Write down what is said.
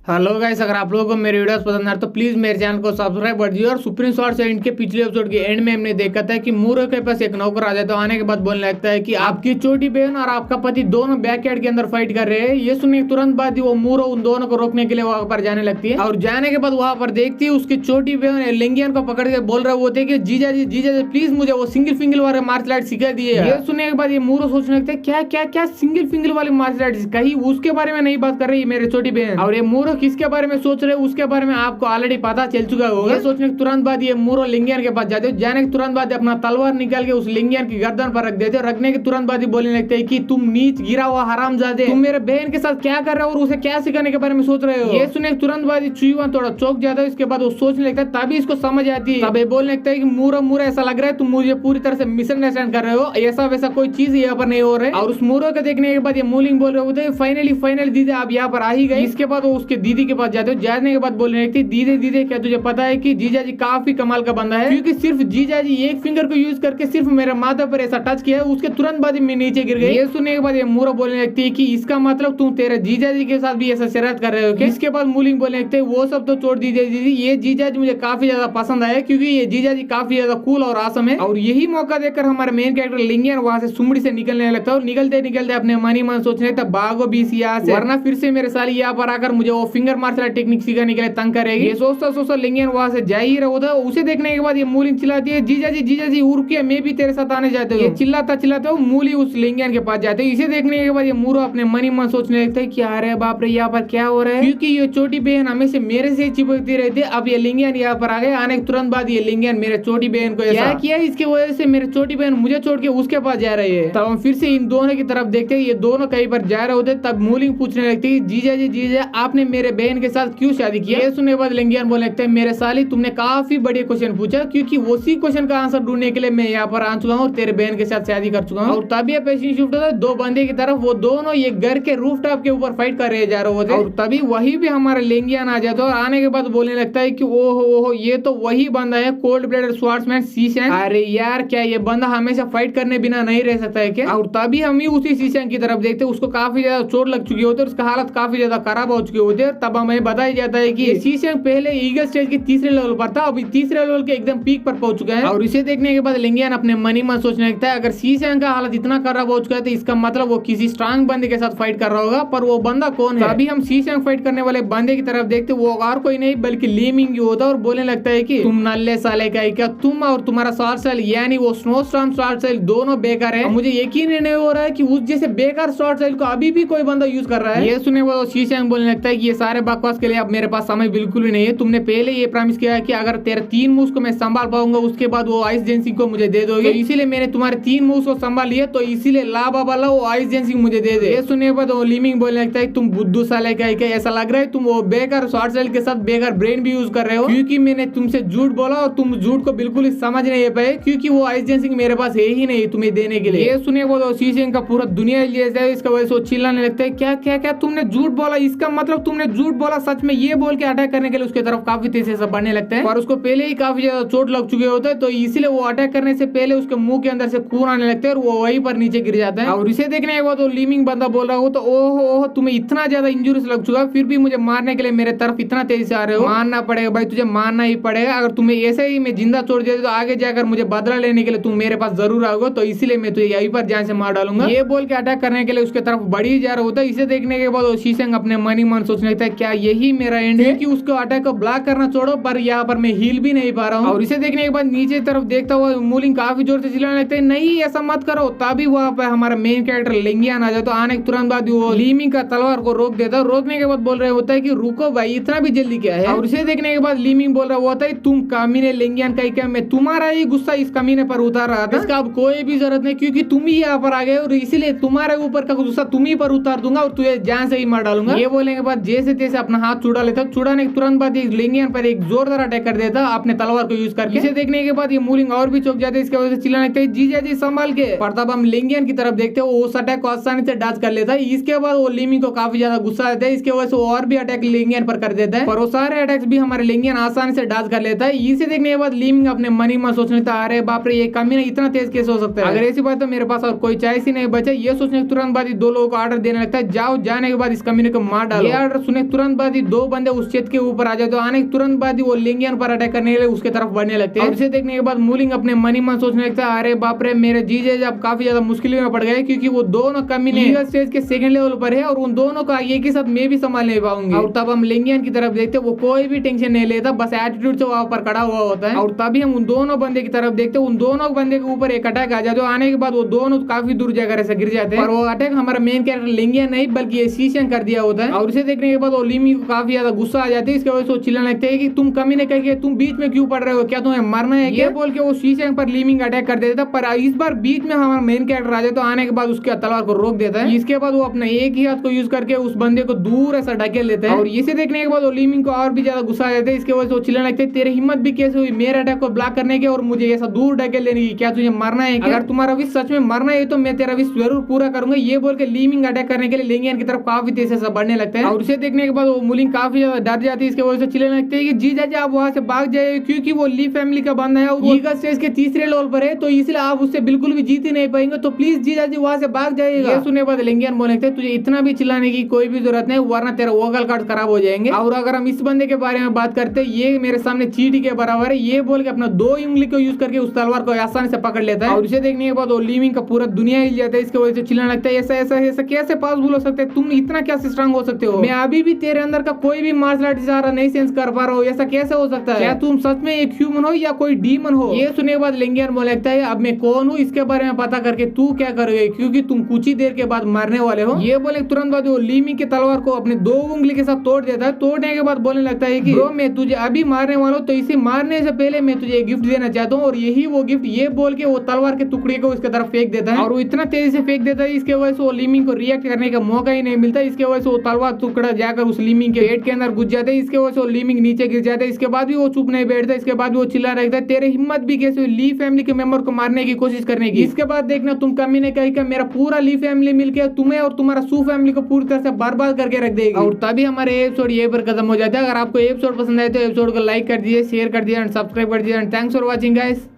Hello guys, अगर आप लोगों को मेरे वीडियोस पसंद आ तो प्लीज मेरे चैनल को सब्सक्राइब कर दीजिए। और सुप्रीम शॉर्ट से इनके पिछले एपिसोड के एंड में हमने देखा था कि मूरो के पास एक नौकर आ जाता है। आने के बाद बोलने लगता है कि आपकी छोटी बहन और आपका पति दोनों बैकयार्ड के अंदर फाइट कर रहे हैं। ये सुनने के तुरंत बाद ही वो मूरो उन दोनों को रोकने के लिए वहां पर जाने लगती है। और जाने के बाद वहां पर देखती है उसकी छोटी बहन लिंगियन को पकड़ के बोल रहे होते कि जीजा जी प्लीज मुझे वो सिंगल फिंगल वाले मार्शल आर्ट सिखा दिए। ये सुनने के बाद ये मूरो सोचने लगता है क्या क्या क्या सिंगल फिंगल वाले मार्शल आर्ट, कहीं उसके बारे में नहीं बात कर रही है मेरे छोटी बहन। और ये मूरो किसके बारे में सोच रहे उसके बारे में आपको ऑलरेडी पता चल चुका होगा। ये सोचने के तुरंत बाद ये मूरो लिंगियन के पास जाते हो। जाने के तुरंत बाद अपना तलवार निकाल के उस लिंगियन की गर्दन पर रख देते हो। रखने के तुरंत बाद ही बोलने लगते हैं कि तुम नीच गिरा हुआ हरामजादे, तुम मेरे बहन के साथ क्या कर रहे हो और उसे क्या सिखाने के बारे में सोच रहे हो। ये सुनने के तुरंत बाद ही चुईवान थोड़ा चौंक जाता है। इसके बाद वो सोचने लगता है, तभी इसको समझ आती है। तब ये बोलने लगता है कि मूरो ऐसा लग रहा है तुम मुझे पूरी तरह से मिसअंडरस्टैंड कर रहे हो, ऐसा वैसा कोई चीज यहाँ पर नहीं हो रहा है। और उस मूरो को देखने के बाद ये मूलिंग बोल रहे होते हैं फाइनली दीदी आप यहाँ पर आ ही गए। इसके बाद वो उसके दीदी के पास जाते हो। जाने के बाद बोलने लगती दीदी क्या तुझे पता है कि जीजा जी काफी कमाल का बंदा है, क्योंकि सिर्फ जीजा जी एक फिंगर को यूज करके सिर्फ मेरे माथा पर ऐसा टच किया है, उसके तुरंत बाद मैं नीचे गिर गई। ये सुनने के बाद ये मूरो बोलने लगती है कि इसका मतलब तुम तेरे जीजा जी के साथ भी ऐसा शरारत कर रहे हो क्या। इसके बाद मूलिंग बोलने लगते हैं वो सब तो छोड़ दीजिए दीदी, ये जीजा जी मुझे काफी ज्यादा पसंद आया क्योंकि ये जीजा जी काफी ज्यादा कूल और आसम है। और यही मौका देखकर हमारे मेन कैरेक्टर लिंगियन वहां से सुमड़ी से निकलने लगता है। और निकलते अपने मन सोचने लगता भागो बीस यहाँ से, वरना फिर से मेरे साली यहाँ पर आकर मुझे वो फिंगर मार्शल आर्ट टेक्निक सिखाने के लिए तंग करेगी। ये सोचता लिंगियन वहां से जा ही रहा होता है। उसे देखने के बाद ये मूलिंग चिल्लाती है जीजा जी रुकिए, मैं भी तेरे साथ आने जाते हूँ। चिल्लाता मूली उस लिंगियन के पास जाते हैं। इसे देखने के बाद ये मूरो अपने मन सोचने लगता है कि अरे बाप रे यहाँ पर क्या हो रहा है, क्योंकि ये छोटी बहन हमेशा मेरे से चिपकती रहती है। अब ये लिंगियन यहाँ पर आ गए। आने के तुरंत बाद ये लिंगियन मेरे छोटी बहन को क्या किया, इसकी वजह से मेरे छोटी बहन मुझे छोड़ के उसके पास जा रही है। तब हम फिर से इन दोनों की तरफ देखते हैं। ये दोनों कहीं पर जा रहे होते। तब मूलिंग पूछने लगती है जीजा आपने मेरे बहन के साथ क्यों शादी किया। ये सुनने के बाद लिंगियन बोलने लगता है मेरे साली तुमने काफी बढ़िया क्वेश्चन पूछा, क्योंकि उसी क्वेश्चन का आंसर ढूंढने के लिए मैं यहाँ पर आ चुका हूँ और तेरे बहन के साथ शादी कर चुका हूँ। और तभी पेशेंट शिफ्ट होता है दो बंदे की तरफ। वो दोनों ये घर के रूफ टॉप के ऊपर फाइट कर रहे जा रहे होते। और तभी वही भी हमारा लिंगियन आ जाता है। और आने के बाद बोलने लगता है कि ओहो ये तो वही बंदा है कोल्ड ब्लडेड स्वॉर्ड्समैन शीशेंग। अरे यार क्या ये बंदा हमेशा फाइट करने बिना नहीं रह सकता है क्या। और तभी हम ही उसी शीशेंग की तरफ देखते हैं। उसको काफी ज्यादा चोट लग चुकी होती है, उसका हालत काफी ज्यादा खराब हो चुकी होती है। तब हमें बताया जाता है कि शीशेंग पहले ईगल स्टेज की तीसरे लेवल पर था, अभी तीसरे लेवल के एकदम पीक पर पहुंच चुका है। और इसे देखने के बाद लिंगियन अपने मन सोचने लगता है अगर शीशेंग का हालत इतना खराब हो चुका है तो इसका मतलब वो किसी स्ट्रांग बंदे के साथ फाइट कर रहा होगा। पर वो बंदा कौन है। अभी हम शीशेंग फाइट करने वाले बंदे की तरफ देखते वो और कोई नहीं बल्कि ली मिंग होता है। और बोलने लगता है कि तुम नल्ले साले का क्या, तुम और तुम्हारा शॉर्ट सेल यानी वो स्नो स्टॉर्म शॉर्ट सेल दोनों बेकार है। मुझे यकीन नहीं हो रहा है कि उस जैसे बेकार शॉर्ट सेल को अभी भी कोई बंदा यूज कर रहा है। ये सुने वो शीशेंग बोलने लगता है कि ये सारे बकवास के लिए अब मेरे पास समय बिल्कुल भी नहीं है। तुमने पहले ये प्रॉमिस किया है कि अगर तेरे 3 मूव्स को मैं संभाल पाऊंगा उसके बाद वो आइस जेंसिंग को मुझे दे दोगे, तो इसीलिए मैंने तुम्हारे 3 मूव्स को संभाल लिए, तो इसीलिए लाभा वाला वो आइस जेंसिंग मुझे दे दे। ये सुनने के बाद वो लिमिंग बोलने लगता है तुम बुद्धू साले का क्या, ऐसा लग रहा है तुम वो बेकार शॉर्ट सेल के साथ बेकार ब्रेन भी यूज कर रहे हो, क्योंकि मैंने तुमसे झूठ बोला और तुम झूठ को बिल्कुल ही समझ नहीं पाए, क्योंकि वो आइस जेंसिंग मेरे पास है ही नहीं तुम्हें देने के लिए। ये सुने वो शीशेंग का पूरा दुनिया इसका वजह से वो चिल्लाने लगता है क्या तुमने झूठ बोला, इसका मतलब तुमने झूठ बोला सच में। ये बोल के अटैक करने के लिए उसके तरफ काफी तेजी से बढ़ने लगता है। और उसको पहले ही काफी ज्यादा चोट लग चुके होते हैं, तो इसीलिए वो अटैक करने से पहले उसके मुंह के अंदर से खून आने लगता है और वो वहीं पर नीचे गिर जाता है। और इसे देखने के बाद वो लीमिंग बंदा बोल रहा हो तो ओहो तुम्हें इतना ज्यादा इंजुरीज लग चुका है, फिर भी मुझे मारने के लिए मेरे तरफ इतना तेजी से आ रहे हो। मारना पड़ेगा भाई, तुझे मारना ही पड़ेगा। अगर तुम्हें ऐसे ही मैं जिंदा छोड़ दिया तो आगे जाकर मुझे बदला लेने के लिए तुम मेरे पास जरूर आओगे, तो इसीलिए मैं तुझे यहीं पर जान से मार डालूंगा। ये बोल के अटैक करने के लिए उसके तरफ बढ़ी जा रहा होता है। इसे देखने के बाद वो शीशेंग अपने मन सोचने लगता है क्या यही मेरा एंड है, कि उसको अटैक को ब्लॉक करना छोड़ो पर यहाँ पर मैं हील भी नहीं पा रहा हूँ। और इसे देखने के बाद नीचे तरफ देखता हुआ मूलिंग काफी जोर से चिल्लाने लगता है नहीं ऐसा मत करो। तभी वहाँ पर हमारा मेन कैरेक्टर लिंगियन आ जाता है। आने के तुरंत बाद वो लीमिंग का तलवार को रोक देता है। रोकने के बाद बोल रहे होता है कि रुको भाई इतना भी जल्दी क्या है। और इसे देखने के बाद लीमिंग बोल रहा होता है तुम कमीने लिंगियन का क्या, मैं तुम्हारा ही गुस्सा इस कमीने पर उतार रहा था, इसका अब कोई भी जरूरत नहीं क्योंकि तुम ही यहाँ पर आ गए और इसीलिए तुम्हारे ऊपर का गुस्सा तुम ही पर उतार दूंगा और तुझे जान से ही मार डालूंगा। ये बोलने के बाद जैसे तैसे अपना हाथ छुड़ा लेता, छुड़ाने के तुरंत बाद लिंगियन पर एक जोरदार अटैक कर देता अपने तलवार को यूज करके। इसे देखने के बाद ये मूलिंग और भी चौंक जाते, इसके वजह से चिल्लाने लगते हैं जीजा जी संभाल के। पर तब हम लिंगियन की तरफ देखते हैं वो उस अटैक को आसानी से डॉज कर लेता है। इसके बाद वो लिमिंग को काफी ज्यादा गुस्सा आता है, इसके वजह से और भी अटैक लिंगियन पर कर देता है। पर वो सारे अटैक्स भी हमारे लिंगियन आसानी से डॉज कर लेता है। इसे देखने के बाद लिमिंग अपने मन ही मन सोचने लगता है अरे बाप रे ये कमीना इतना तेज कैसे हो सकता है, अगर ऐसी बात तो मेरे पास और कोई चॉइस ही नहीं बचा। ये सोचने के तुरंत बाद 2 लोगों को ऑर्डर देने लगता है जाओ, जाने के बाद इस कमीने को मार डालो। ये ऑर्डर सुने बोलने तुरंत बाद ही दो बंदे उस छत के ऊपर आ जाते हैं। आने के तुरंत बाद ही वो लिंगियन पर अटैक करने के लिए उसके तरफ बढ़ने लगते हैं। उसे देखने के बाद मूलिंग अपने मन ही मन सोचने लगता है, अरे बाप रे, मेरे जीजे अब काफी ज्यादा मुश्किल में पड़ गए, क्योंकि वो दोनों कमीने स्टेज के सेकंड लेवल पर है और उन दोनों को एक ही साथ मैं भी संभाल नहीं पाऊंगी। और तब हम लिंगियन की तरफ देखते, वो कोई भी टेंशन नहीं लेता, बस एटीट्यूड से वहां पर खड़ा हुआ होता है। और तभी हम उन दोनों बंदे की तरफ देखते, उन दोनों बंदे के ऊपर एक अटैक आ जाता है। आने के बाद वो दोनों काफी दूर जाकर ऐसे गिर जाते हैं। और वो अटैक हमारा मेन कैरेक्टर लिंगियन नहीं बल्कि ये शीशंग कर दिया होता है। और इसे देखने के बाद वो लिमी को काफी ज्यादा गुस्सा आ जाती है। इसके वजह से वो चिल्लाने लगते हैं कि तुम कमी ने कह के तुम बीच में क्यों पड़ रहे हो, क्या तुम्हें मरना है? ये बोल के वो शीशंग पर लिमिंग अटैक कर देता है। पर इस बार बीच में हमारा मेन कैरेक्टर आ जाता है। आने के बाद उसके तलवार को रोक देता है। इसके बाद वो अपना एक ही हाथ को यूज करके उस बंदे को दूर ऐसा ढकेल लेता है। और इसे देखने के बाद वो लिमिंग को और भी ज्यादा गुस्सा आ जाता है। इसके वजह से वो चिल्लाने लगते हैं, तेरी हिम्मत भी कैसे हुई मेरे अटैक को ब्लॉक करने की और मुझे ऐसा दूर ढकेल देने की? क्या तुझे मरना है? अगर तुम्हारा विश सच में मरना है तो मैं तेरा विश जरूर पूरा करूंगा। ये बोल के लिमिंग अटैक करने के लिए लिंगियन की तरफ काफी तेजी से बढ़ने लगता है। और उसे देखने के बाद वो मूलिंग काफी ज्यादा डर जाती है। इसके वजह से चिल्लाने लगते हैं कि जीजा जी आप वहां से भाग जाइए, क्योंकि वो ली फैमिली का बंदा है और ईगल स्टेज के तीसरे लेवल पर है, तो इसलिए आप उससे बिल्कुल भी जीत ही नहीं पाएंगे, तो प्लीज जीजा जी वहां से भाग जाइएगा। ये सुनने के बाद लिंगियन बोलने लगते हैं, तुझे इतना भी चिल्लाने की कोई भी जरूरत नहीं, वरना तेरा वोकल कार्ड खराब हो जाएंगे। और अगर हम इस बंदे के बारे में बात करते हैं, ये मेरे सामने चींटी के बराबर है। ये बोल के अपना दो उंगली को यूज करके उस तलवार को आसानी से पकड़ लेता है। और इसे देखने के बाद वो लिविंग का पूरा दुनिया हिल जाता है। इसके वजह से चिल्लाने लगता है, ऐसा ऐसा ऐसा कैसे पॉसिबल हो सकता है? तुम इतना कैसे स्ट्रांग हो सकते हो? मैं अभी भी तेरे अंदर का कोई भी मार्शल आर्ट सहारा नहीं सेंस कर पा रहा हूँ, ऐसा कैसे हो सकता है? क्या तुम सच में एक ह्यूमन हो या कोई डीमन हो? ये सुनने के बाद लिंगियन बोलने लगता है, अब मैं कौन हूँ इसके बारे में पता करके तू क्या करोगे, क्योंकि तुम कुछ ही देर के बाद मरने वाले हो। ये बोले तुरंत बाद वो लिमी की तलवार को अपने दो उंगली के साथ तोड़ देता है। तोड़ने के बाद बोलने लगता है कि ब्रो मैं तुझे अभी मारने वाला हूँ, तो इसे मारने से पहले मैं तुझे एक गिफ्ट देना चाहता हूँ, और यही वो गिफ्ट। ये बोल के वो तलवार के टुकड़े को इसके तरफ फेंक देता है। और वो इतना तेजी से फेंक देता है, इसके वजह से वो लिमिंग को रिएक्ट करने का मौका ही नहीं मिलता। इसके वजह से वो तलवार टुकड़ा जाकर उस लिमिंग के पेट के अंदर घुस जाते हैं। इसके वजह से वो लिमिंग नीचे गिर जाता है। इसके बाद भी वो चुप नहीं बैठता। इसके बाद भी वो चिल्ला रहता है, तेरे हिम्मत भी कैसे हुई ली फैमिली के मेंबर को मारने की कोशिश करने की? इसके बाद देखना तुम कमी ने कही मेरा पूरा ली फैमिली मिलकर तुम्हें और तुम्हारा सू फैमिली को पूरी तरह से बर्बाद करके रख देगी। और तभी हमारे एपिसोड ये पर खत्म हो जाता है। अगर आपको एपिसोड पसंद आए तो एपिसोड को लाइक कर दीजिए, शेयर कर दीजिए एंड सब्सक्राइब कर दीजिए। And thanks for watching guys.